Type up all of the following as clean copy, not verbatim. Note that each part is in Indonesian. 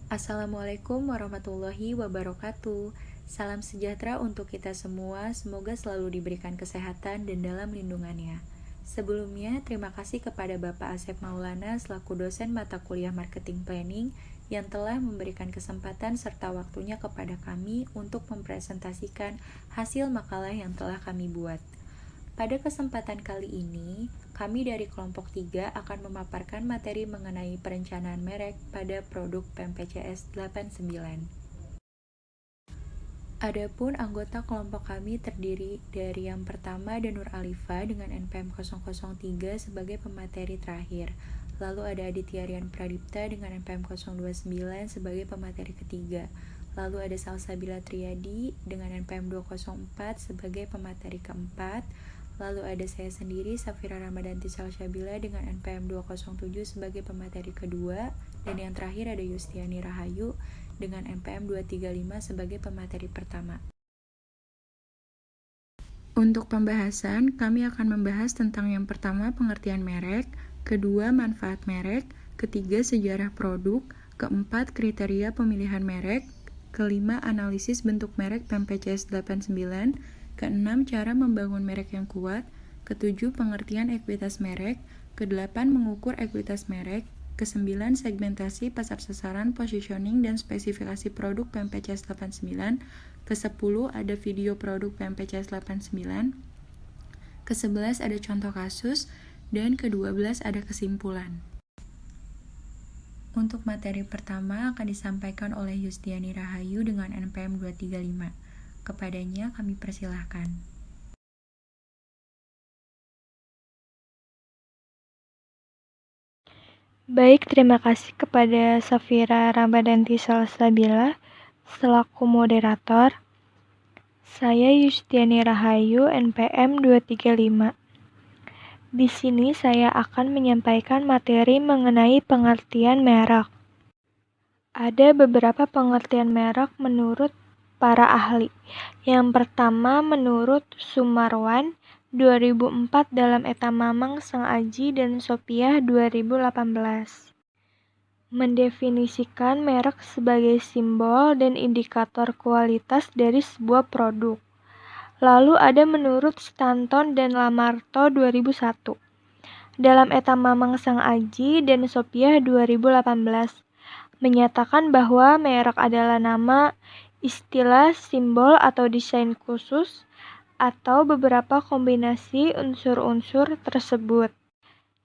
Assalamualaikum warahmatullahi wabarakatuh. Salam sejahtera untuk kita semua. Semoga selalu diberikan kesehatan dan dalam lindungannya. Sebelumnya, terima kasih kepada Bapak Asep Maulana selaku dosen mata kuliah Marketing Planning yang telah memberikan kesempatan serta waktunya kepada kami untuk mempresentasikan hasil makalah yang telah kami buat. Pada kesempatan kali ini, kami dari kelompok 3 akan memaparkan materi mengenai perencanaan merek pada produk PMPCS 89. Adapun anggota kelompok kami terdiri dari yang pertama Danur Alifa dengan NPM 003 sebagai pemateri terakhir. Lalu ada Aditya Rian Pradipta dengan NPM 029 sebagai pemateri ketiga. Lalu ada Salsabila Triadi dengan NPM 204 sebagai pemateri keempat. Lalu ada saya sendiri, Safira Ramadanti Salsabila dengan NPM 207 sebagai pemateri kedua. Dan yang terakhir ada Yustiani Rahayu dengan NPM 235 sebagai pemateri pertama. Untuk pembahasan, kami akan membahas tentang yang pertama pengertian merek, kedua manfaat merek, ketiga sejarah produk, keempat kriteria pemilihan merek, kelima analisis bentuk merek PMPCS 89, keenam cara membangun merek yang kuat, ketujuh pengertian ekuitas merek, kedelapan mengukur ekuitas merek, kesembilan segmentasi pasar sasaran, positioning, dan spesifikasi produk PMPCS 89, ke-10 ada video produk PMPCS 89, ke-11 ada contoh kasus, dan ke-12 ada kesimpulan. Untuk materi pertama akan disampaikan oleh Yustiani Rahayu dengan NPM 235. Kepadanya kami persilahkan. Baik, terima kasih kepada Safira Ramadanti Salsabila selaku moderator. Saya Yustiani Rahayu, NPM 235. Di sini saya akan menyampaikan materi mengenai pengertian merek. Ada beberapa pengertian merek menurut para ahli. Yang pertama menurut Sumarwan 2004 dalam Eta Mamang Sang Aji dan Sopiah 2018. Mendefinisikan merek sebagai simbol dan indikator kualitas dari sebuah produk. Lalu ada menurut Stanton dan Lamarto 2001. Dalam Eta Mamang Sang Aji dan Sopiah 2018 menyatakan bahwa merek adalah nama, istilah, simbol atau desain khusus atau beberapa kombinasi unsur-unsur tersebut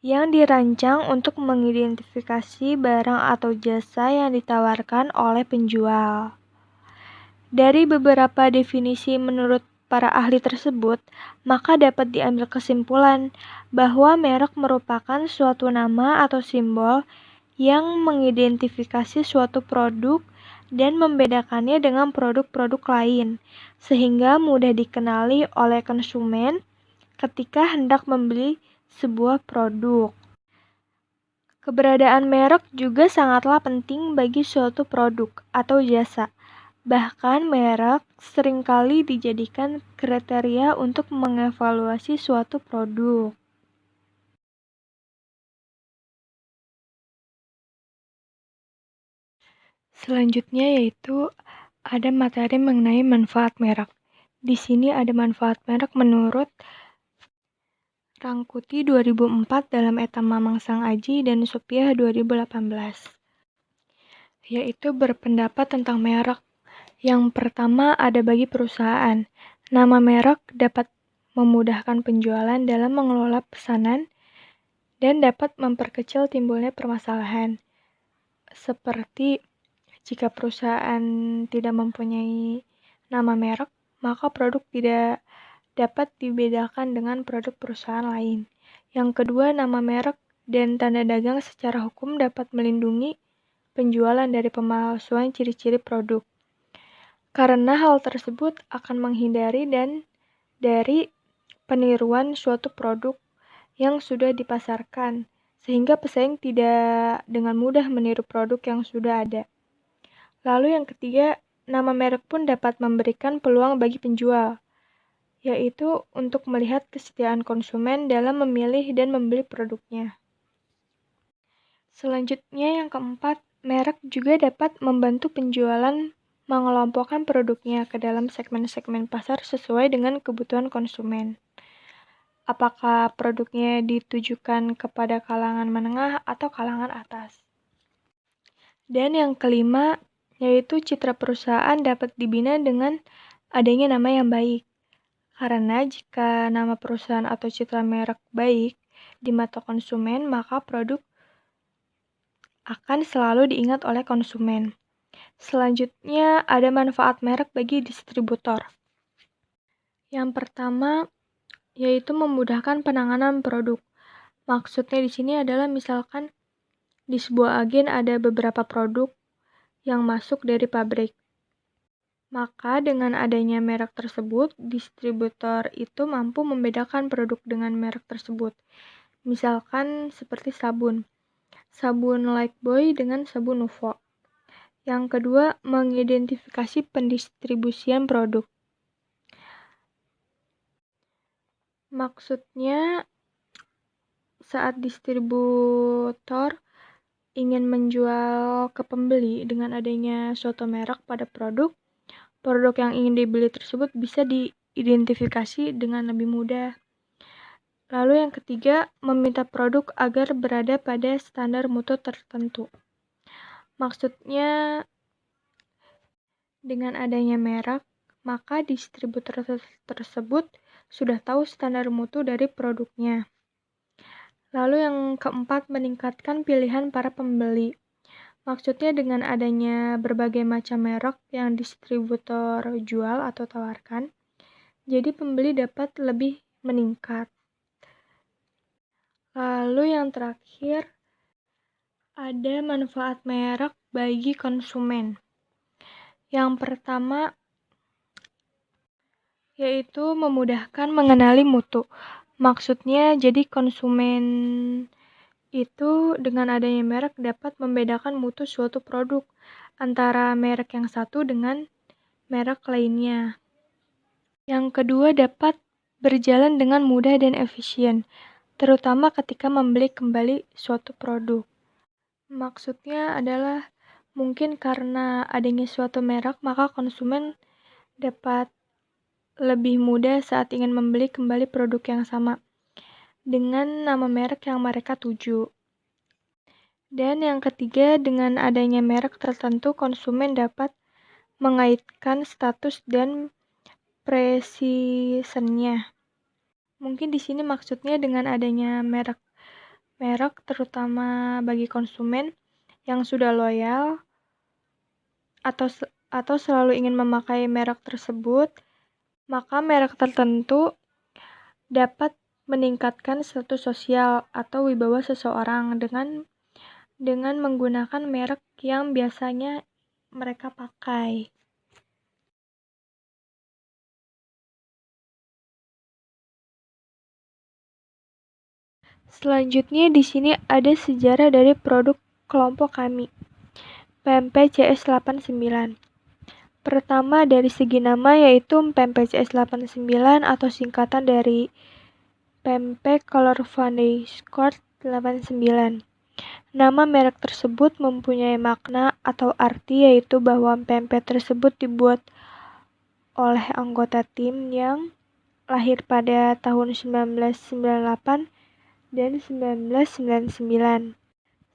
yang dirancang untuk mengidentifikasi barang atau jasa yang ditawarkan oleh penjual. Dari beberapa definisi menurut para ahli tersebut, maka dapat diambil kesimpulan bahwa merek merupakan suatu nama atau simbol yang mengidentifikasi suatu produk dan membedakannya dengan produk-produk lain, sehingga mudah dikenali oleh konsumen ketika hendak membeli sebuah produk. Keberadaan merek juga sangatlah penting bagi suatu produk atau jasa. Bahkan merek seringkali dijadikan kriteria untuk mengevaluasi suatu produk. Selanjutnya yaitu ada materi mengenai manfaat merek. Di sini ada manfaat merek menurut Rangkuti 2004 dalam Eta Mamang Sang Aji dan Sopiah 2018. Yaitu berpendapat tentang merek. Yang pertama ada bagi perusahaan. Nama merek dapat memudahkan penjualan dalam mengelola pesanan dan dapat memperkecil timbulnya permasalahan. Seperti jika perusahaan tidak mempunyai nama merek, maka produk tidak dapat dibedakan dengan produk perusahaan lain. Yang kedua, nama merek dan tanda dagang secara hukum dapat melindungi penjualan dari pemalsuan ciri-ciri produk. Karena hal tersebut akan menghindari dan dari peniruan suatu produk yang sudah dipasarkan, sehingga pesaing tidak dengan mudah meniru produk yang sudah ada. Lalu yang ketiga, nama merek pun dapat memberikan peluang bagi penjual, yaitu untuk melihat kesetiaan konsumen dalam memilih dan membeli produknya. Selanjutnya yang keempat, merek juga dapat membantu penjualan mengelompokkan produknya ke dalam segmen-segmen pasar sesuai dengan kebutuhan konsumen. Apakah produknya ditujukan kepada kalangan menengah atau kalangan atas. Dan yang kelima, yaitu citra perusahaan dapat dibina dengan adanya nama yang baik. Karena jika nama perusahaan atau citra merek baik di mata konsumen, maka produk akan selalu diingat oleh konsumen. Selanjutnya, ada manfaat merek bagi distributor. Yang pertama, yaitu memudahkan penanganan produk. Maksudnya di sini adalah misalkan di sebuah agen ada beberapa produk yang masuk dari pabrik. Maka dengan adanya merek tersebut, distributor itu mampu membedakan produk dengan merek tersebut. Misalkan seperti sabun. Sabun Lifebuoy dengan sabun Nuvo. Yang kedua, mengidentifikasi pendistribusian produk. Maksudnya, saat distributor ingin menjual ke pembeli dengan adanya suatu merek pada produk yang ingin dibeli tersebut bisa diidentifikasi dengan lebih mudah. Lalu yang ketiga, meminta produk agar berada pada standar mutu tertentu. Maksudnya, dengan adanya merek, maka distributor tersebut sudah tahu standar mutu dari produknya. Lalu yang keempat, meningkatkan pilihan para pembeli. Maksudnya dengan adanya berbagai macam merek yang distributor jual atau tawarkan, jadi pembeli dapat lebih meningkat. Lalu yang terakhir, ada manfaat merek bagi konsumen. Yang pertama, yaitu memudahkan mengenali mutu. Maksudnya jadi konsumen itu dengan adanya merek dapat membedakan mutu suatu produk antara merek yang satu dengan merek lainnya. Yang kedua, dapat berjalan dengan mudah dan efisien, terutama ketika membeli kembali suatu produk. Maksudnya adalah mungkin karena adanya suatu merek, maka konsumen dapat lebih mudah saat ingin membeli kembali produk yang sama dengan nama merek yang mereka tuju. Dan yang ketiga, dengan adanya merek tertentu, konsumen dapat mengaitkan status dan precisionnya. Mungkin di sini maksudnya dengan adanya merek terutama bagi konsumen yang sudah loyal atau selalu ingin memakai merek tersebut, maka merek tertentu dapat meningkatkan status sosial atau wibawa seseorang dengan menggunakan merek yang biasanya mereka pakai. Selanjutnya di sini ada sejarah dari produk kelompok kami, PMP CS 89. Pertama dari segi nama yaitu PMP CS 89 atau singkatan dari PMP Color Foundation Court 89. Nama merek tersebut mempunyai makna atau arti yaitu bahwa PMP tersebut dibuat oleh anggota tim yang lahir pada tahun 1998 dan 1999.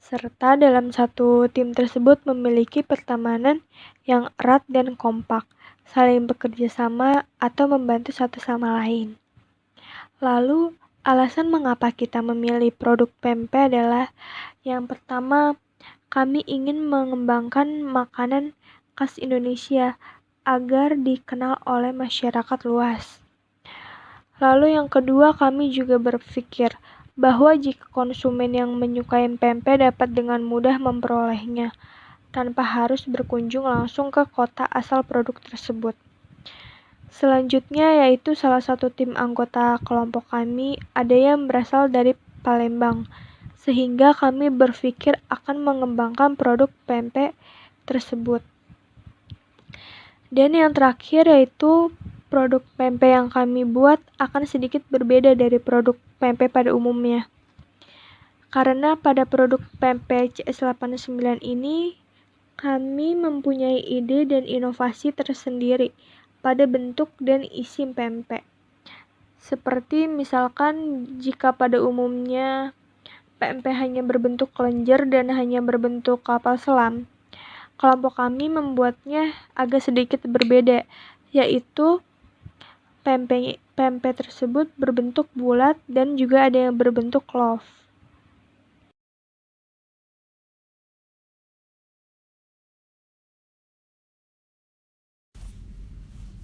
Serta dalam satu tim tersebut memiliki pertemanan yang erat dan kompak, saling bekerja sama atau membantu satu sama lain. Lalu, alasan mengapa kita memilih produk PMP adalah yang pertama, kami ingin mengembangkan makanan khas Indonesia agar dikenal oleh masyarakat luas. Lalu yang kedua, kami juga berpikir bahwa jika konsumen yang menyukai PMP dapat dengan mudah memperolehnya, tanpa harus berkunjung langsung ke kota asal produk tersebut. Selanjutnya yaitu salah satu tim anggota kelompok kami ada yang berasal dari Palembang, sehingga kami berpikir akan mengembangkan produk PMP tersebut. Dan yang terakhir yaitu produk PMP yang kami buat akan sedikit berbeda dari produk PMP pada umumnya. Karena pada produk pempek CS89 ini, kami mempunyai ide dan inovasi tersendiri pada bentuk dan isi pempek. Seperti misalkan jika pada umumnya pempek hanya berbentuk kelenjar dan hanya berbentuk kapal selam, kelompok kami membuatnya agak sedikit berbeda, yaitu pempek tersebut berbentuk bulat dan juga ada yang berbentuk love.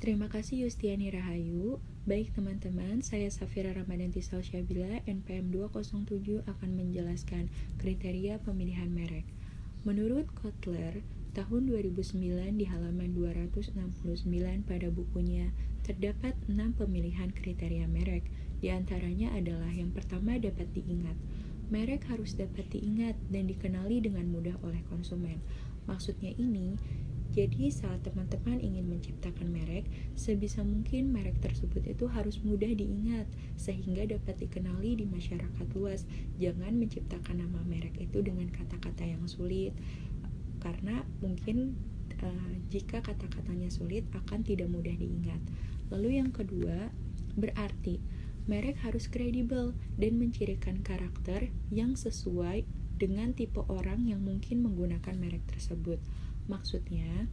Terima kasih Yustiani Rahayu. Baik teman-teman, saya Safira Ramadanti Salsyabila, NPM 207 akan menjelaskan kriteria pemilihan merek. Menurut Kotler, tahun 2009 di halaman 269 pada bukunya, terdapat 6 pemilihan kriteria merek. Di antaranya adalah yang pertama dapat diingat. Merek harus dapat diingat dan dikenali dengan mudah oleh konsumen. Maksudnya ini, jadi saat teman-teman ingin menciptakan merek, sebisa mungkin merek tersebut itu harus mudah diingat, sehingga dapat dikenali di masyarakat luas. Jangan menciptakan nama merek itu dengan kata-kata yang sulit, karena mungkin jika kata-katanya sulit akan tidak mudah diingat. Lalu yang kedua, berarti merek harus kredibel dan mencirikan karakter yang sesuai dengan tipe orang yang mungkin menggunakan merek tersebut. Maksudnya,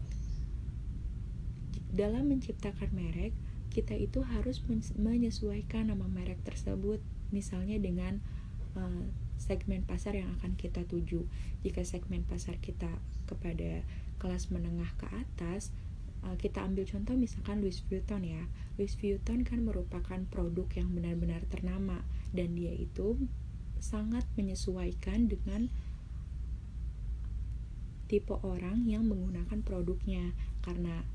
dalam menciptakan merek, kita itu harus menyesuaikan nama merek tersebut, misalnya dengan segmen pasar yang akan kita tuju. Jika segmen pasar kita kepada kelas menengah ke atas, kita ambil contoh misalkan Louis Vuitton ya. Louis Vuitton kan merupakan produk yang benar-benar ternama, dan dia itu sangat menyesuaikan dengan tipe orang yang menggunakan produknya, karena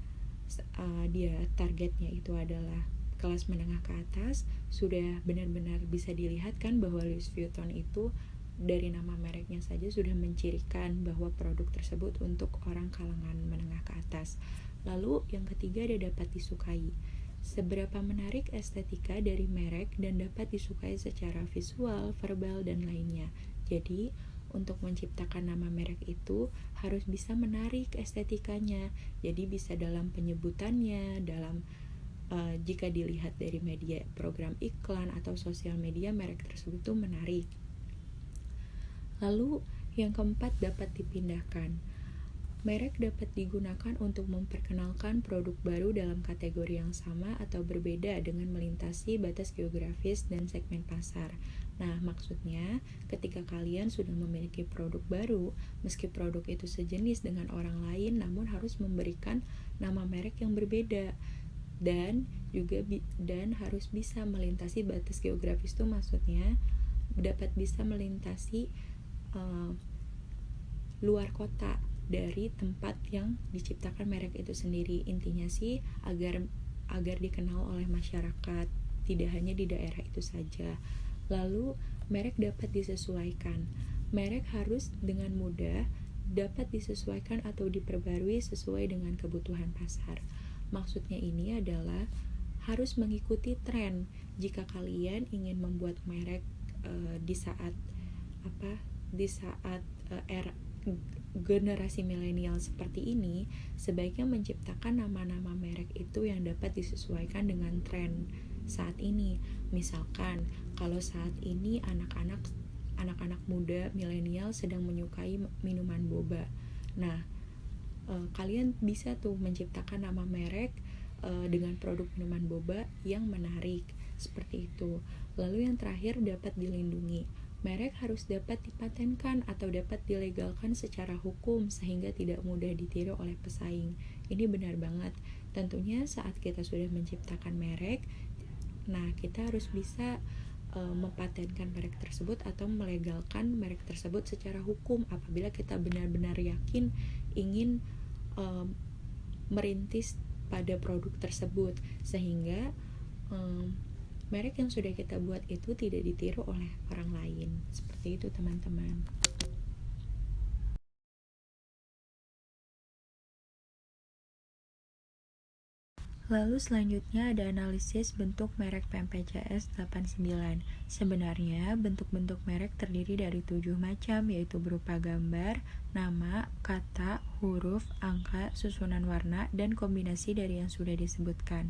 dia targetnya itu adalah kelas menengah ke atas. Sudah benar-benar bisa dilihat kan bahwa Louis Vuitton itu dari nama mereknya saja sudah mencirikan bahwa produk tersebut untuk orang kalangan menengah ke atas. Lalu yang ketiga ada dapat disukai. Seberapa menarik estetika dari merek dan dapat disukai secara visual, verbal, dan lainnya. Jadi untuk menciptakan nama merek itu harus bisa menarik estetikanya. Jadi bisa dalam penyebutannya, dalam jika dilihat dari media program iklan atau sosial media, merek tersebut itu menarik. Lalu yang keempat dapat dipindahkan. Merek dapat digunakan untuk memperkenalkan produk baru dalam kategori yang sama atau berbeda dengan melintasi batas geografis dan segmen pasar. Nah, maksudnya ketika kalian sudah memiliki produk baru, meski produk itu sejenis dengan orang lain, namun harus memberikan nama merek yang berbeda dan juga harus bisa melintasi batas geografis itu, maksudnya dapat bisa melintasi luar kota dari tempat yang diciptakan merek itu sendiri. Intinya sih agar dikenal oleh masyarakat, tidak hanya di daerah itu saja. Lalu merek dapat disesuaikan. Merek harus dengan mudah dapat disesuaikan atau diperbarui sesuai dengan kebutuhan pasar. Maksudnya ini adalah harus mengikuti tren. Jika kalian ingin membuat merek di saat era generasi milenial seperti ini, sebaiknya menciptakan nama-nama merek itu yang dapat disesuaikan dengan tren saat ini. Misalkan kalau saat ini anak-anak muda milenial sedang menyukai minuman boba. Nah, kalian bisa tuh menciptakan nama merek dengan produk minuman boba yang menarik seperti itu. Lalu yang terakhir dapat dilindungi. Merek harus dapat dipatenkan atau dapat dilegalkan secara hukum sehingga tidak mudah ditiru oleh pesaing. Ini benar banget. Tentunya saat kita sudah menciptakan merek, nah kita harus bisa mempatenkan merek tersebut atau melegalkan merek tersebut secara hukum apabila kita benar-benar yakin ingin merintis pada produk tersebut, sehingga merek yang sudah kita buat itu tidak ditiru oleh orang lain. Seperti itu teman-teman. Lalu selanjutnya ada analisis bentuk merek PMPCS 89. Sebenarnya bentuk-bentuk merek terdiri dari 7 macam, yaitu berupa gambar, nama, kata, huruf, angka, susunan warna, dan kombinasi dari yang sudah disebutkan.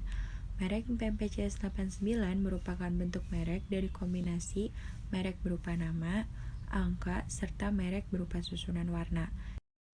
Merek PMPCS 89 merupakan bentuk merek dari kombinasi merek berupa nama, angka, serta merek berupa susunan warna.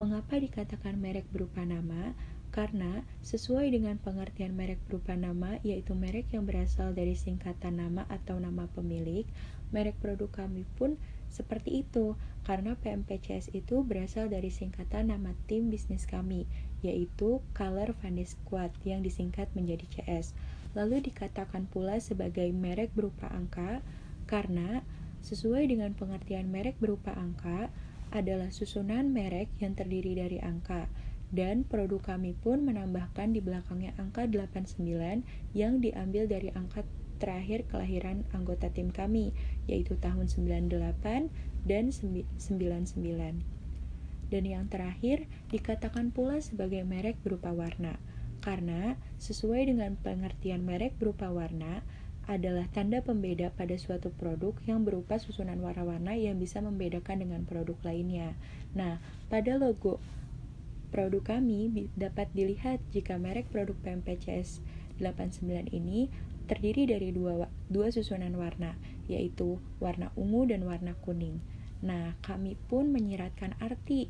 Mengapa dikatakan merek berupa nama? Karena sesuai dengan pengertian merek berupa nama, yaitu merek yang berasal dari singkatan nama atau nama pemilik, merek produk kami pun seperti itu, karena PMPCS itu berasal dari singkatan nama tim bisnis kami, yaitu Color Fund Squad yang disingkat menjadi CS. Lalu dikatakan pula sebagai merek berupa angka, karena sesuai dengan pengertian merek berupa angka, adalah susunan merek yang terdiri dari angka, dan produk kami pun menambahkan di belakangnya angka 89 yang diambil dari angka terakhir kelahiran anggota tim kami, yaitu tahun 98 dan 99. Dan yang terakhir dikatakan pula sebagai merek berupa warna, karena sesuai dengan pengertian merek berupa warna, adalah tanda pembeda pada suatu produk yang berupa susunan warna-warna yang bisa membedakan dengan produk lainnya. Nah, pada logo produk kami dapat dilihat jika merek produk PMPCS 89 ini terdiri dari dua susunan warna, yaitu warna ungu dan warna kuning. Nah, kami pun menyiratkan arti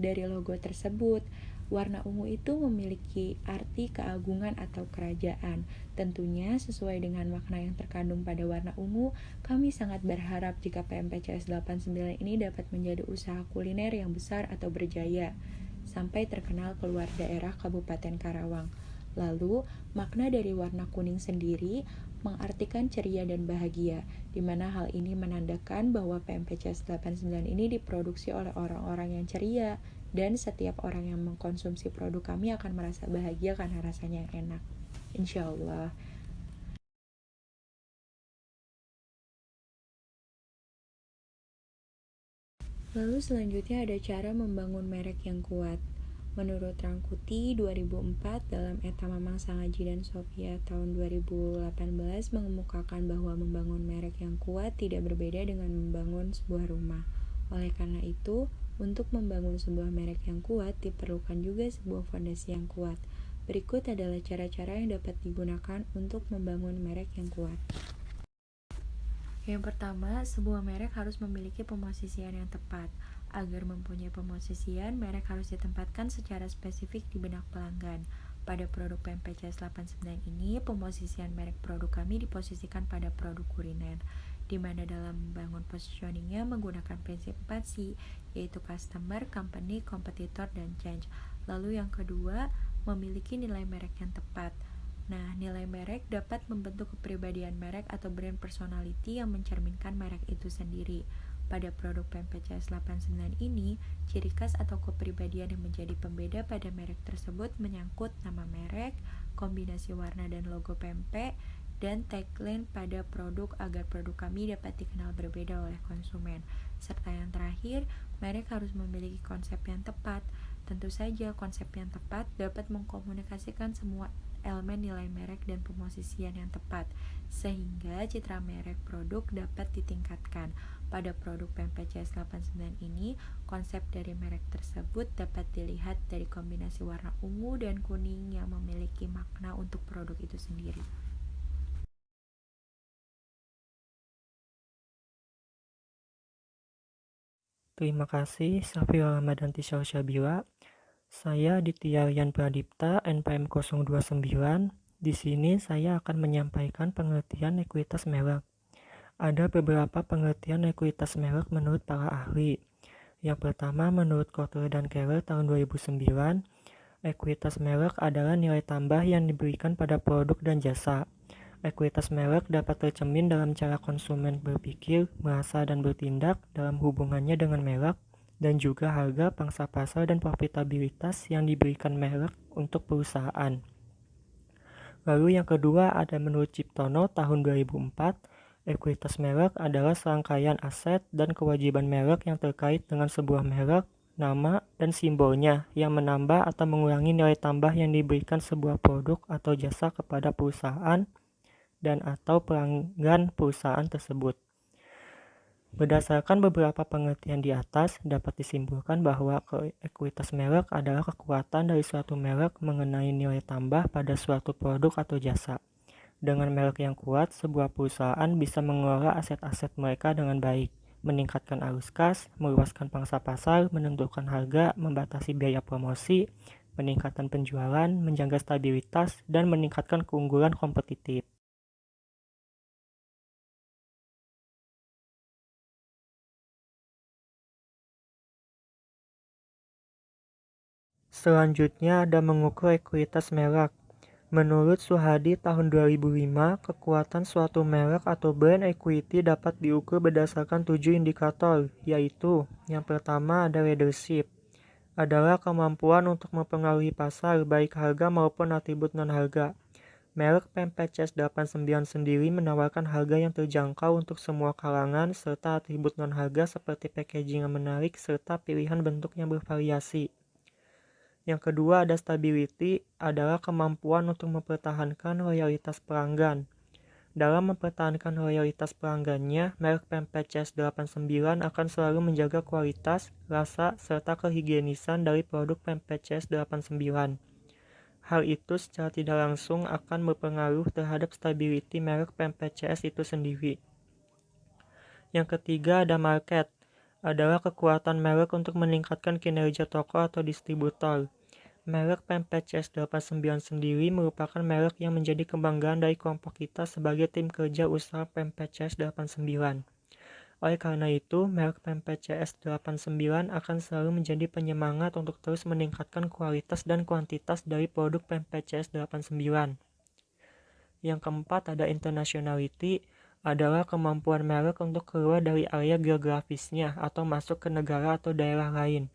dari logo tersebut. Warna ungu itu memiliki arti keagungan atau kerajaan. Tentunya sesuai dengan makna yang terkandung pada warna ungu, kami sangat berharap jika PMPCS 89 ini dapat menjadi usaha kuliner yang besar atau berjaya, sampai terkenal keluar daerah Kabupaten Karawang. Lalu, makna dari warna kuning sendiri mengartikan ceria dan bahagia, di mana hal ini menandakan bahwa PMPCS 89 ini diproduksi oleh orang-orang yang ceria, dan setiap orang yang mengkonsumsi produk kami akan merasa bahagia karena rasanya yang enak. Insya Allah. Lalu selanjutnya ada cara membangun merek yang kuat. Menurut Rangkuti 2004 dalam Eta Mamang Sangaji dan Sofia tahun 2018 mengemukakan bahwa membangun merek yang kuat tidak berbeda dengan membangun sebuah rumah. Oleh karena itu, untuk membangun sebuah merek yang kuat diperlukan juga sebuah fondasi yang kuat. Berikut adalah cara-cara yang dapat digunakan untuk membangun merek yang kuat. Yang pertama, sebuah merek harus memiliki pemosisian yang tepat. Agar mempunyai pemosisian, merek harus ditempatkan secara spesifik di benak pelanggan. Pada produk PMPCS 89 ini, pemosisian merek produk kami diposisikan pada produk kuliner, di mana dalam membangun positioningnya menggunakan prinsip 4C, yaitu customer, company, competitor, dan change. Lalu yang kedua, memiliki nilai merek yang tepat. Nah, nilai merek dapat membentuk kepribadian merek atau brand personality yang mencerminkan merek itu sendiri. Pada produk PMPCS 89 ini, ciri khas atau kepribadian yang menjadi pembeda pada merek tersebut menyangkut nama merek, kombinasi warna dan logo PMP, dan tagline pada produk agar produk kami dapat dikenal berbeda oleh konsumen. Serta yang terakhir, merek harus memiliki konsep yang tepat. Tentu saja konsep yang tepat dapat mengkomunikasikan semua elemen nilai merek dan pemosisian yang tepat, sehingga citra merek produk dapat ditingkatkan. Pada produk PMPCS 89 ini, konsep dari merek tersebut dapat dilihat dari kombinasi warna ungu dan kuning yang memiliki makna untuk produk itu sendiri. Terima kasih, Safira Ramadanti Syabila. Saya Ditya Rian Pradipta, NPM 029. Di sini saya akan menyampaikan pengertian ekuitas merek. Ada beberapa pengertian ekuitas merek menurut para ahli. Yang pertama, menurut Kotler dan Keller tahun 2009, ekuitas merek adalah nilai tambah yang diberikan pada produk dan jasa. Ekuitas merek dapat tercermin dalam cara konsumen berpikir, merasa, dan bertindak dalam hubungannya dengan merek, dan juga harga, pangsa pasar, dan profitabilitas yang diberikan merek untuk perusahaan. Lalu yang kedua ada menurut Ciptono tahun 2004, ekuitas merek adalah serangkaian aset dan kewajiban merek yang terkait dengan sebuah merek nama, dan simbolnya yang menambah atau mengurangi nilai tambah yang diberikan sebuah produk atau jasa kepada perusahaan dan atau pelanggan perusahaan tersebut. Berdasarkan beberapa pengertian di atas, dapat disimpulkan bahwa ekuitas merek adalah kekuatan dari suatu merek mengenai nilai tambah pada suatu produk atau jasa. Dengan merek yang kuat, sebuah perusahaan bisa mengelola aset-aset mereka dengan baik, meningkatkan arus kas, meluaskan pangsa pasar, menentukan harga, membatasi biaya promosi, meningkatkan penjualan, menjaga stabilitas, dan meningkatkan keunggulan kompetitif. Selanjutnya ada mengukur ekuitas merek. Menurut Suhadi tahun 2005, kekuatan suatu merek atau brand equity dapat diukur berdasarkan 7 indikator, yaitu yang pertama ada leadership, adalah kemampuan untuk mempengaruhi pasar baik harga maupun atribut non-harga. Merek Pempek CS89 sendiri menawarkan harga yang terjangkau untuk semua kalangan serta atribut non-harga seperti packaging yang menarik serta pilihan bentuk yang bervariasi. Yang kedua ada stability, adalah kemampuan untuk mempertahankan loyalitas pelanggan. Dalam mempertahankan loyalitas pelanggannya, merek Pempek CS89 akan selalu menjaga kualitas, rasa, serta kehigienisan dari produk Pempek CS89. Hal itu secara tidak langsung akan berpengaruh terhadap stability merek Pempek CS itu sendiri. Yang ketiga ada market, adalah kekuatan merek untuk meningkatkan kinerja toko atau distributor. Merek Pempek CS89 sendiri merupakan merek yang menjadi kebanggaan dari kelompok kita sebagai tim kerja usaha Pempek CS89. Oleh karena itu, merek Pempek CS89 akan selalu menjadi penyemangat untuk terus meningkatkan kualitas dan kuantitas dari produk Pempek CS89. Yang keempat ada internationality, adalah kemampuan merek untuk keluar dari area geografisnya atau masuk ke negara atau daerah lain.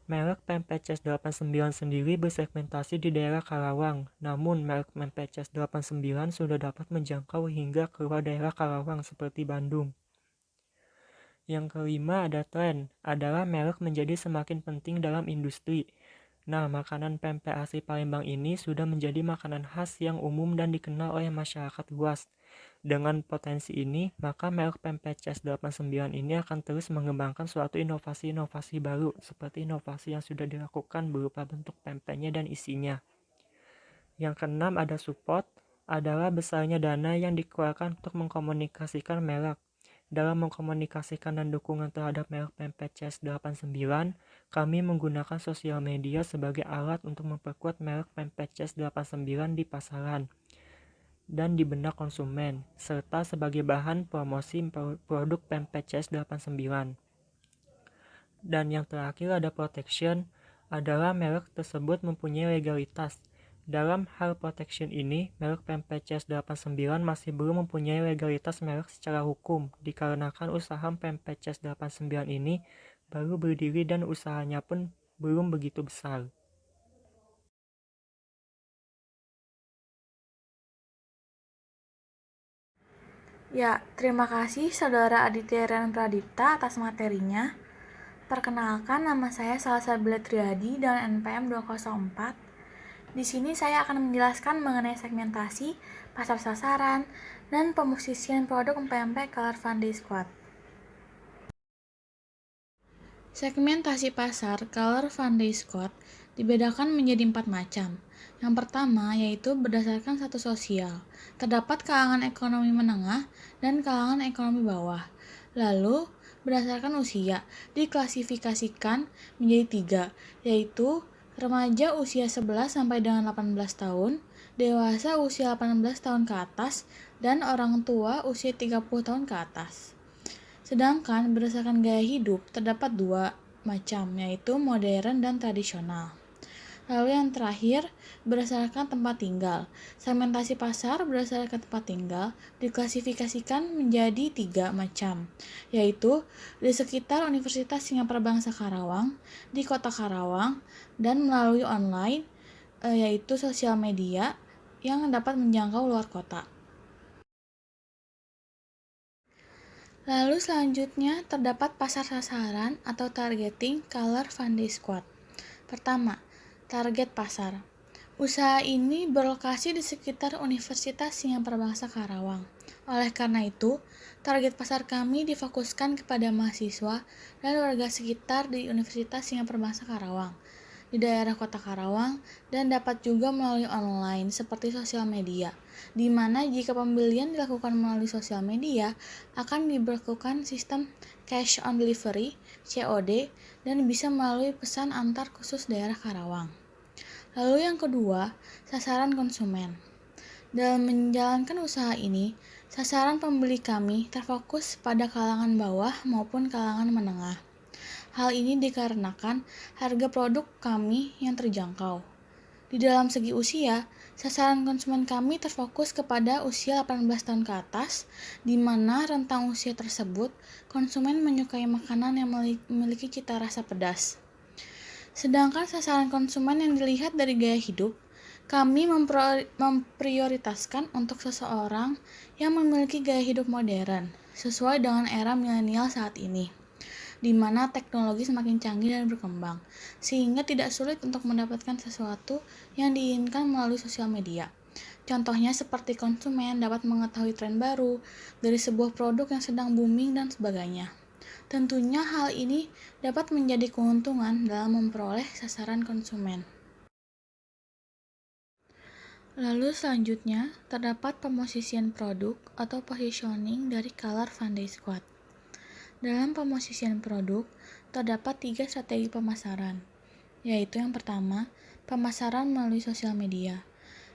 Merek Pempek CS89 sendiri bersegmentasi di daerah Karawang, namun merek Pempek CS89 sudah dapat menjangkau hingga keluar daerah Karawang seperti Bandung. Yang kelima ada tren, adalah merek menjadi semakin penting dalam industri. Nah, makanan pempek asli Palembang ini sudah menjadi makanan khas yang umum dan dikenal oleh masyarakat luas. Dengan potensi ini, maka merek Pempek CS89 ini akan terus mengembangkan suatu inovasi-inovasi baru, seperti inovasi yang sudah dilakukan berupa bentuk pempeknya dan isinya. Yang keenam ada support, adalah besarnya dana yang dikeluarkan untuk mengkomunikasikan merek. Dalam mengkomunikasikan dan dukungan terhadap merek Pempek CS89, kami menggunakan sosial media sebagai alat untuk memperkuat merek Pempek CS89 di pasaran dan di benak konsumen, serta sebagai bahan promosi produk Pempek CS89. Dan yang terakhir ada protection, adalah merek tersebut mempunyai legalitas. Dalam hal protection ini, merek Pempek CS89 masih belum mempunyai legalitas merek secara hukum, dikarenakan usaha Pempek CS89 ini baru berdiri dan usahanya pun belum begitu besar. Ya, terima kasih Saudara Aditya Rian Pradipta atas materinya. Perkenalkan, nama saya Salsabila Triadi dan NPM 204. Di sini saya akan menjelaskan mengenai segmentasi, pasar sasaran, dan pemosisian produk pempek Color Fun Day Squad. Segmentasi pasar Color Fun Day Squad dibedakan menjadi 4 macam. Yang pertama yaitu berdasarkan status sosial. Terdapat kalangan ekonomi menengah dan kalangan ekonomi bawah. Lalu berdasarkan usia diklasifikasikan menjadi 3, yaitu remaja usia 11 sampai dengan 18 tahun, dewasa usia 18 tahun ke atas, dan orang tua usia 30 tahun ke atas. Sedangkan berdasarkan gaya hidup terdapat 2 macam, yaitu modern dan tradisional. Lalu yang terakhir, berdasarkan tempat tinggal. Segmentasi pasar berdasarkan tempat tinggal diklasifikasikan menjadi 3 macam, yaitu di sekitar Universitas Singapura Bangsa Karawang, di Kota Karawang, dan melalui online, yaitu sosial media yang dapat menjangkau luar kota. Lalu selanjutnya terdapat pasar sasaran atau targeting Color Fun Day Squad. Pertama, target pasar. Usaha ini berlokasi di sekitar Universitas Singapura Bangsa Karawang. Oleh karena itu, target pasar kami difokuskan kepada mahasiswa dan warga sekitar di Universitas Singapura Bangsa Karawang, di daerah Kota Karawang, dan dapat juga melalui online seperti sosial media, di mana jika pembelian dilakukan melalui sosial media, akan diberlakukan sistem cash on delivery (COD) dan bisa melalui pesan antar khusus daerah Karawang. Lalu yang kedua, sasaran konsumen. Dalam menjalankan usaha ini, sasaran pembeli kami terfokus pada kalangan bawah maupun kalangan menengah. Hal ini dikarenakan harga produk kami yang terjangkau. Di dalam segi usia, sasaran konsumen kami terfokus kepada usia 18 tahun ke atas, di mana rentang usia tersebut konsumen menyukai makanan yang memiliki cita rasa pedas. Sedangkan sasaran konsumen yang dilihat dari gaya hidup, kami memprioritaskan untuk seseorang yang memiliki gaya hidup modern, sesuai dengan era milenial saat ini, di mana teknologi semakin canggih dan berkembang, sehingga tidak sulit untuk mendapatkan sesuatu yang diinginkan melalui sosial media. Contohnya seperti konsumen dapat mengetahui tren baru dari sebuah produk yang sedang booming dan sebagainya. Tentunya hal ini dapat menjadi keuntungan dalam memperoleh sasaran konsumen. Lalu selanjutnya, terdapat pemosisian produk atau positioning dari Color Fun Day Squad. Dalam pemosisian produk, terdapat 3 strategi pemasaran, yaitu yang pertama, pemasaran melalui sosial media,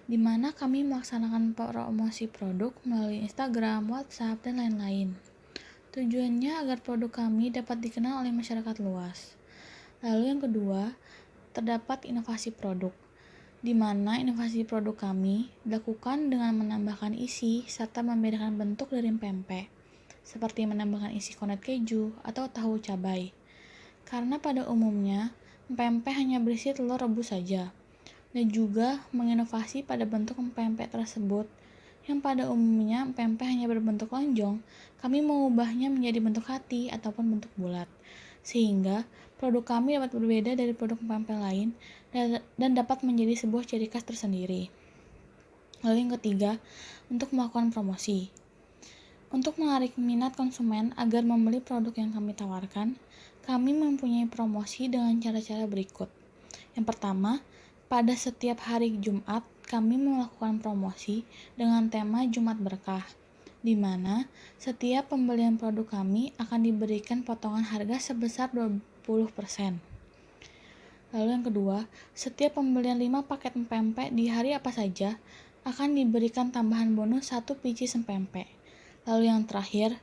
di mana kami melaksanakan promosi produk melalui Instagram, WhatsApp, dan lain-lain. Tujuannya agar produk kami dapat dikenal oleh masyarakat luas. Lalu yang kedua, terdapat inovasi produk, di mana inovasi produk kami dilakukan dengan menambahkan isi serta membedakan bentuk dari pempek, seperti menambahkan isi kornet keju atau tahu cabai. Karena pada umumnya, pempek hanya berisi telur rebus saja, dan juga menginovasi pada bentuk pempek tersebut yang pada umumnya pempek hanya berbentuk lonjong, kami mengubahnya menjadi bentuk hati ataupun bentuk bulat, sehingga produk kami dapat berbeda dari produk pempek lain dan dapat menjadi sebuah ciri khas tersendiri. Lalu yang ketiga, untuk melakukan promosi. Untuk menarik minat konsumen agar membeli produk yang kami tawarkan, kami mempunyai promosi dengan cara-cara berikut. Yang pertama, pada setiap hari Jumat, kami melakukan promosi dengan tema Jumat Berkah, di mana setiap pembelian produk kami akan diberikan potongan harga sebesar 20%. Lalu yang kedua, setiap pembelian 5 paket pempek di hari apa saja akan diberikan tambahan bonus 1 biji sempempek. Lalu yang terakhir,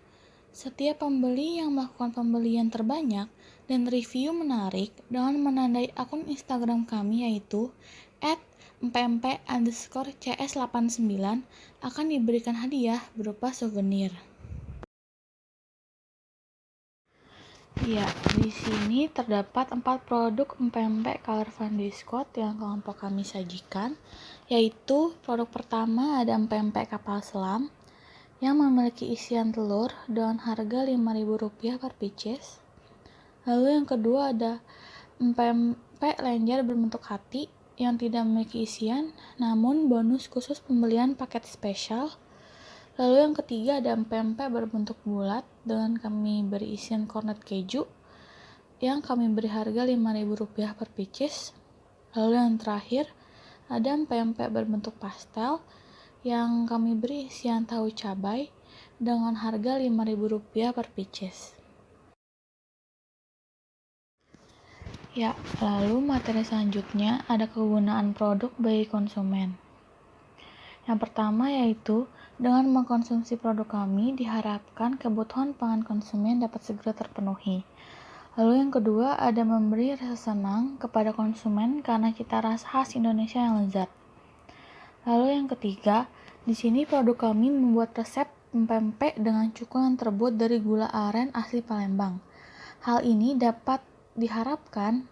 setiap pembeli yang melakukan pembelian terbanyak dan review menarik dengan menandai akun Instagram kami yaitu @mpmp_cs89 akan diberikan hadiah berupa souvenir. Ya, di sini terdapat 4 produk pempek Color Fun Day Squad yang kelompok kami sajikan, yaitu produk pertama ada pempek kapal selam yang memiliki isian telur dengan harga Rp5.000 per pieces. Lalu yang kedua ada pempek lenjer berbentuk hati yang tidak memiliki isian, namun bonus khusus pembelian paket spesial. Lalu yang ketiga ada pempek berbentuk bulat dengan kami beri isian kornet keju yang kami beri harga Rp5.000 per pieces. Lalu yang terakhir ada pempek berbentuk pastel yang kami beri isian tahu cabai dengan harga Rp5.000 per pieces. Ya, lalu materi selanjutnya ada kegunaan produk bagi konsumen. Yang pertama yaitu dengan mengkonsumsi produk kami diharapkan kebutuhan pangan konsumen dapat segera terpenuhi. Lalu yang kedua ada memberi rasa senang kepada konsumen karena cita rasa khas Indonesia yang lezat. Lalu yang ketiga, di sini produk kami membuat resep pempek dengan cuko yang terbuat dari gula aren asli Palembang. Hal ini dapat diharapkan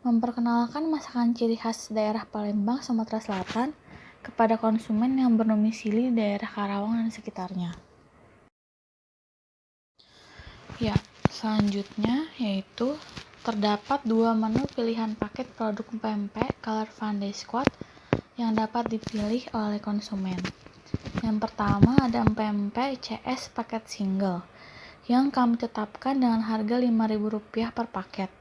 memperkenalkan masakan ciri khas daerah Palembang, Sumatera Selatan kepada konsumen yang berdomisili di daerah Karawang dan sekitarnya. Ya, selanjutnya yaitu terdapat dua menu pilihan paket produk pempek Color Funday Squad yang dapat dipilih oleh konsumen. Yang pertama ada pempek CS paket single yang kami tetapkan dengan harga Rp5.000 per paket.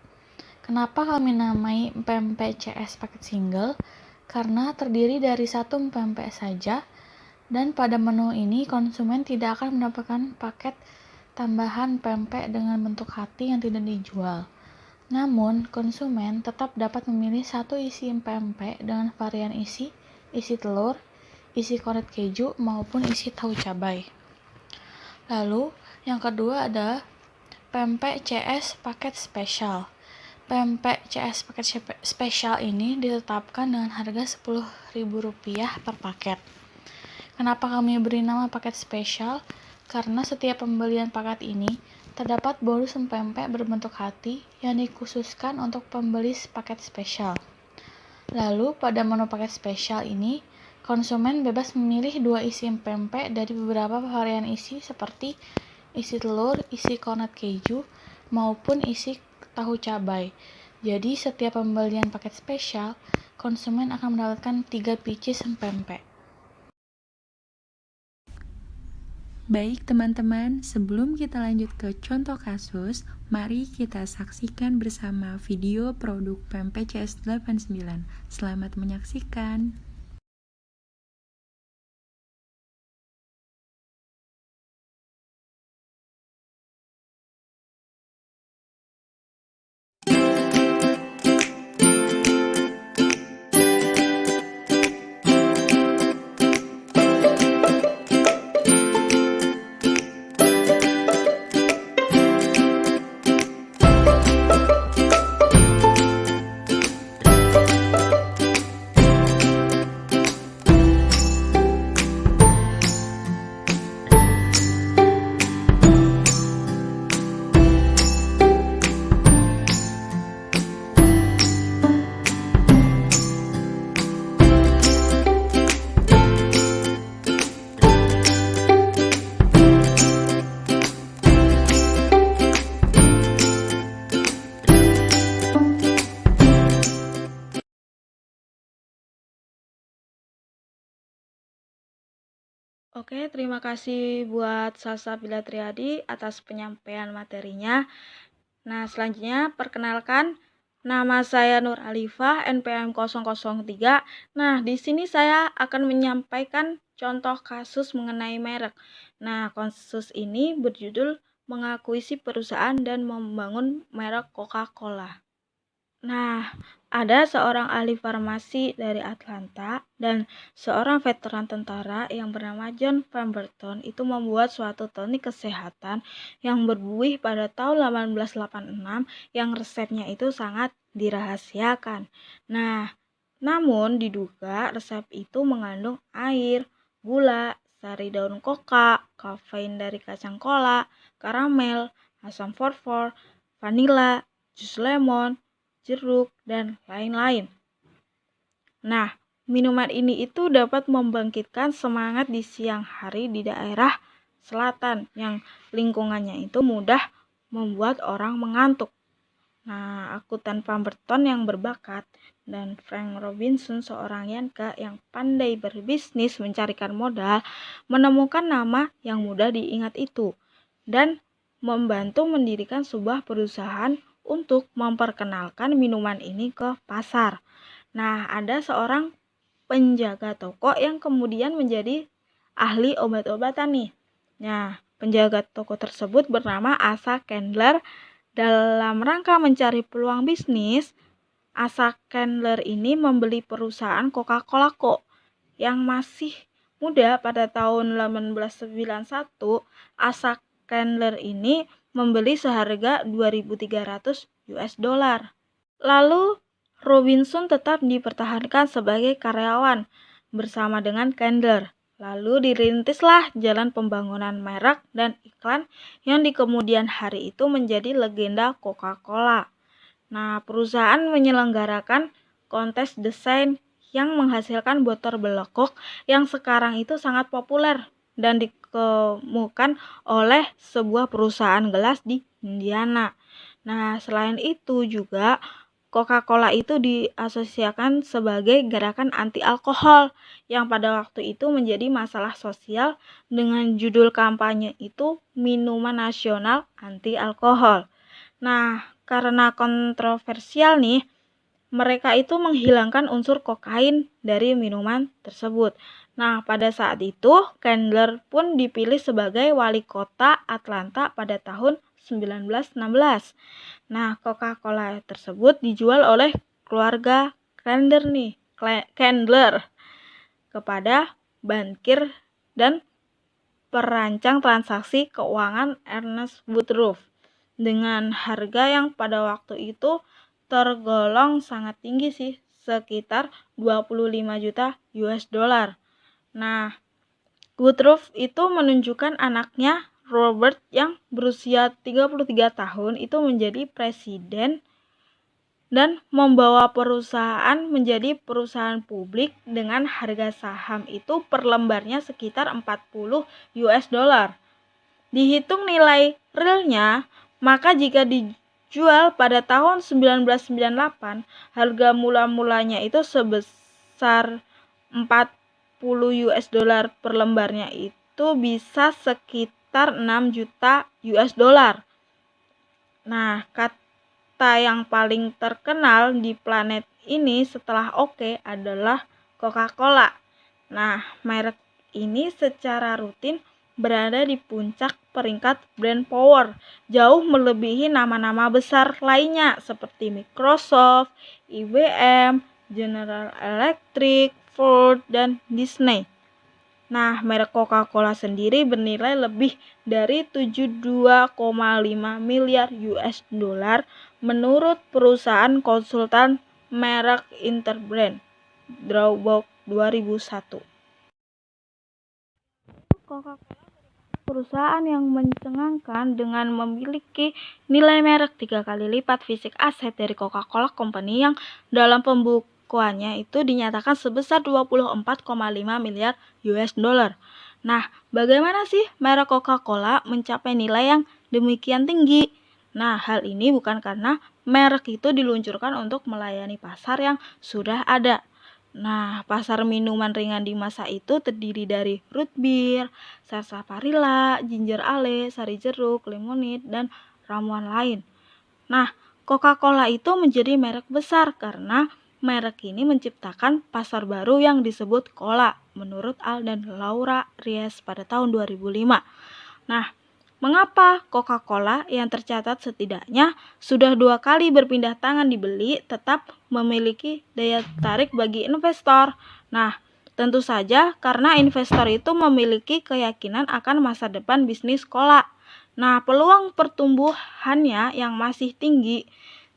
Kenapa kami namai pempek CS paket single? Karena terdiri dari satu pempek saja, dan pada menu ini konsumen tidak akan mendapatkan paket tambahan pempek dengan bentuk hati yang tidak dijual. Namun, konsumen tetap dapat memilih satu isi pempek dengan varian isi telur, isi kornet keju, maupun isi tahu cabai. Lalu, yang kedua ada pempek CS paket spesial. Pempek CS paket spesial ini ditetapkan dengan harga Rp10.000 per paket. Kenapa kami beri nama paket spesial? Karena setiap pembelian paket ini terdapat bonus pempek berbentuk hati yang dikhususkan untuk pembeli paket spesial. Lalu pada menu paket spesial ini, konsumen bebas memilih dua isi pempek dari beberapa varian isi seperti isi telur, isi kornet keju, maupun isi tahu cabai. Jadi setiap pembelian paket spesial, konsumen akan mendapatkan 3 pieces pempek. Baik teman-teman, sebelum kita lanjut ke contoh kasus, mari kita saksikan bersama video produk pempek CS89. Selamat menyaksikan. Oke, terima kasih buat Salsabila Triadi atas penyampaian materinya. Nah, selanjutnya perkenalkan, nama saya Nur Alifah, NPM 003. Nah, di sini saya akan menyampaikan contoh kasus mengenai merek. Nah, kasus ini berjudul mengakuisisi perusahaan dan membangun merek Coca-Cola. Nah, ada seorang ahli farmasi dari Atlanta dan seorang veteran tentara yang bernama John Pemberton itu membuat suatu tonik kesehatan yang berbuih pada tahun 1886 yang resepnya itu sangat dirahasiakan. Nah, namun diduga resep itu mengandung air, gula, sari daun koka, kafein dari kacang kola, karamel, asam fosfor, vanila, jus lemon, jeruk, dan lain-lain. Nah, minuman ini itu dapat membangkitkan semangat di siang hari di daerah selatan yang lingkungannya itu mudah membuat orang mengantuk. Nah, akuntan Pemberton yang berbakat dan Frank Robinson seorang Yanka yang pandai berbisnis mencarikan modal menemukan nama yang mudah diingat itu dan membantu mendirikan sebuah perusahaan untuk memperkenalkan minuman ini ke pasar. Nah, ada seorang penjaga toko yang kemudian menjadi ahli obat-obatan nih. Nah, penjaga toko tersebut bernama Asa Candler. Dalam rangka mencari peluang bisnis, Asa Candler ini membeli perusahaan Coca-Cola Co. yang masih muda pada tahun 1891. Asa Candler ini membeli seharga 2.300 US dollar. Lalu Robinson tetap dipertahankan sebagai karyawan bersama dengan Candler. Lalu dirintislah jalan pembangunan merek dan iklan yang di kemudian hari itu menjadi legenda Coca-Cola. Nah, perusahaan menyelenggarakan kontes desain yang menghasilkan botol belekok yang sekarang itu sangat populer dan dikemukakan oleh sebuah perusahaan gelas di Indiana. Nah, selain itu juga Coca-Cola itu diasosiasikan sebagai gerakan anti alkohol yang pada waktu itu menjadi masalah sosial dengan judul kampanye itu minuman nasional anti alkohol. Nah, karena kontroversial nih, mereka itu menghilangkan unsur kokain dari minuman tersebut. Nah, pada saat itu, Candler pun dipilih sebagai wali kota Atlanta pada tahun 1916. Nah, Coca-Cola tersebut dijual oleh keluarga Candler kepada bankir dan perancang transaksi keuangan Ernest Woodruff dengan harga yang pada waktu itu tergolong sangat tinggi sih, sekitar 25 juta US dollar. Nah, Woodruff itu menunjukkan anaknya Robert yang berusia 33 tahun itu menjadi presiden dan membawa perusahaan menjadi perusahaan publik dengan harga saham itu per lembarnya sekitar 40 US dollar. Dihitung nilai realnya, maka jika dijual pada tahun 1998, harga mula-mulanya itu sebesar 40 US dollar per lembarnya itu bisa sekitar 6 juta US dollar. Nah, kata yang paling terkenal di planet ini setelah Oke adalah Coca-Cola. Nah, merek ini secara rutin berada di puncak peringkat brand power, jauh melebihi nama-nama besar lainnya seperti Microsoft, IBM, General Electric, Ford, dan Disney. Nah, merek Coca-Cola sendiri bernilai lebih dari 72,5 miliar US dollar menurut perusahaan konsultan merek Interbrand, Drawbox 2001. Coca-Cola perusahaan yang mencengangkan dengan memiliki nilai merek 3 kali lipat fisik aset dari Coca-Cola Company yang dalam pembukuannya itu dinyatakan sebesar 24,5 miliar US dollar. Nah, bagaimana sih merek Coca-Cola mencapai nilai yang demikian tinggi? Nah, hal ini bukan karena merek itu diluncurkan untuk melayani pasar yang sudah ada. Nah, pasar minuman ringan di masa itu terdiri dari root beer, sarsaparilla, ginger ale, sari jeruk, lemonade, dan ramuan lain. Nah, Coca-Cola itu menjadi merek besar karena merek ini menciptakan pasar baru yang disebut cola, menurut Al dan Laura Ries pada tahun 2005. Nah, mengapa Coca-Cola yang tercatat setidaknya sudah 2 kali berpindah tangan dibeli tetap memiliki daya tarik bagi investor? Nah, tentu saja karena investor itu memiliki keyakinan akan masa depan bisnis cola. Nah, peluang pertumbuhannya yang masih tinggi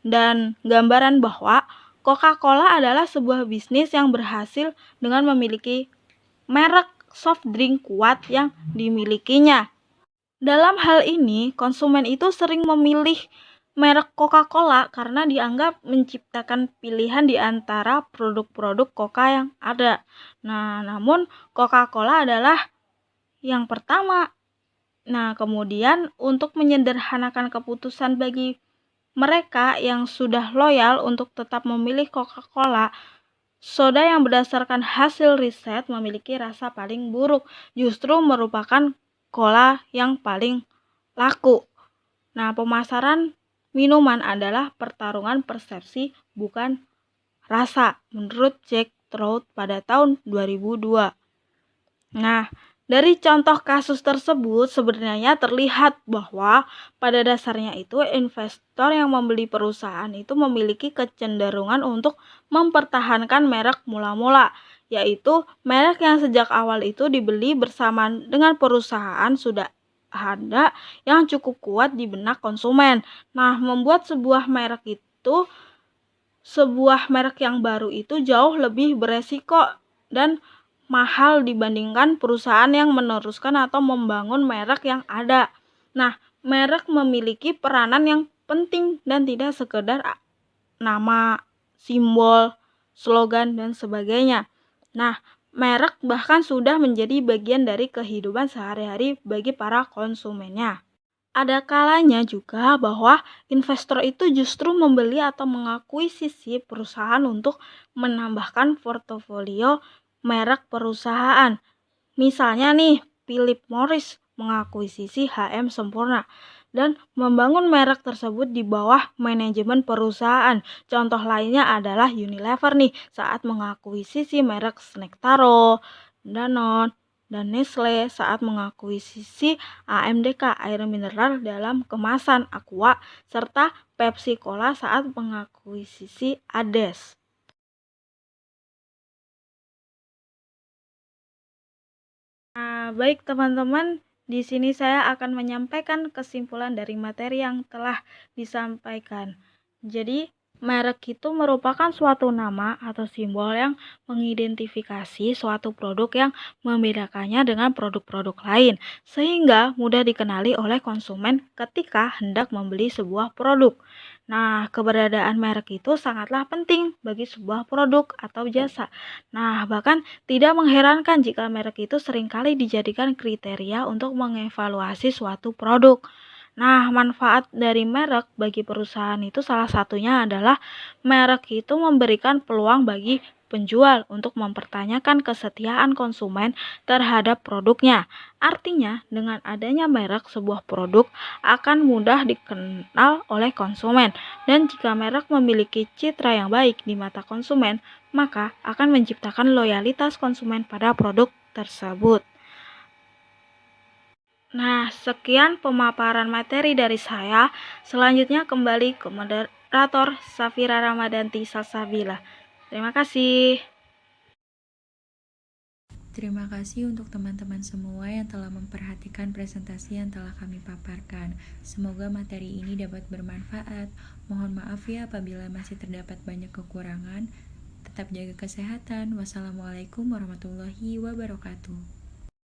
dan gambaran bahwa Coca-Cola adalah sebuah bisnis yang berhasil dengan memiliki merek soft drink kuat yang dimilikinya. Dalam hal ini, konsumen itu sering memilih merek Coca-Cola karena dianggap menciptakan pilihan di antara produk-produk Coca yang ada. Nah, namun Coca-Cola adalah yang pertama. Nah, kemudian untuk menyederhanakan keputusan bagi mereka yang sudah loyal untuk tetap memilih Coca-Cola, soda yang berdasarkan hasil riset memiliki rasa paling buruk justru merupakan cola yang paling laku. Nah, pemasaran minuman adalah pertarungan persepsi bukan rasa, menurut Jack Trout pada tahun 2002. Nah, dari contoh kasus tersebut sebenarnya terlihat bahwa pada dasarnya itu investor yang membeli perusahaan itu memiliki kecenderungan untuk mempertahankan merek mula-mula, yaitu merek yang sejak awal itu dibeli bersamaan dengan perusahaan sudah ada yang cukup kuat di benak konsumen. Nah, membuat sebuah merek yang baru itu jauh lebih beresiko dan mahal dibandingkan perusahaan yang meneruskan atau membangun merek yang ada. Nah, merek memiliki peranan yang penting dan tidak sekedar nama, simbol, slogan, dan sebagainya. Nah, merek bahkan sudah menjadi bagian dari kehidupan sehari-hari bagi para konsumennya. Ada kalanya juga bahwa investor itu justru membeli atau mengakuisisi perusahaan untuk menambahkan portofolio merek perusahaan. Misalnya nih, Philip Morris mengakuisisi HM Sempurna dan membangun merek tersebut di bawah manajemen perusahaan. Contoh lainnya adalah Unilever nih saat mengakuisisi merek Snack Taro, Danone, dan Nestle saat mengakuisisi AMDK air mineral dalam kemasan Aqua serta Pepsi Cola saat mengakuisisi Ades. Nah, baik teman-teman, di sini saya akan menyampaikan kesimpulan dari materi yang telah disampaikan. Jadi, merek itu merupakan suatu nama atau simbol yang mengidentifikasi suatu produk yang membedakannya dengan produk-produk lain, sehingga mudah dikenali oleh konsumen ketika hendak membeli sebuah produk. Nah, keberadaan merek itu sangatlah penting bagi sebuah produk atau jasa. Nah, bahkan tidak mengherankan jika merek itu seringkali dijadikan kriteria untuk mengevaluasi suatu produk. Nah, manfaat dari merek bagi perusahaan itu salah satunya adalah merek itu memberikan peluang bagi penjual untuk mempertanyakan kesetiaan konsumen terhadap produknya. Artinya, dengan adanya merek, sebuah produk akan mudah dikenal oleh konsumen. Dan jika merek memiliki citra yang baik di mata konsumen, maka akan menciptakan loyalitas konsumen pada produk tersebut. Nah, sekian pemaparan materi dari saya. Selanjutnya kembali ke moderator Safira Ramadanti Salsabila. Terima kasih. Terima kasih untuk teman-teman semua yang telah memperhatikan presentasi yang telah kami paparkan. Semoga materi ini dapat bermanfaat. Mohon maaf ya apabila masih terdapat banyak kekurangan. Tetap jaga kesehatan. Wassalamualaikum warahmatullahi wabarakatuh.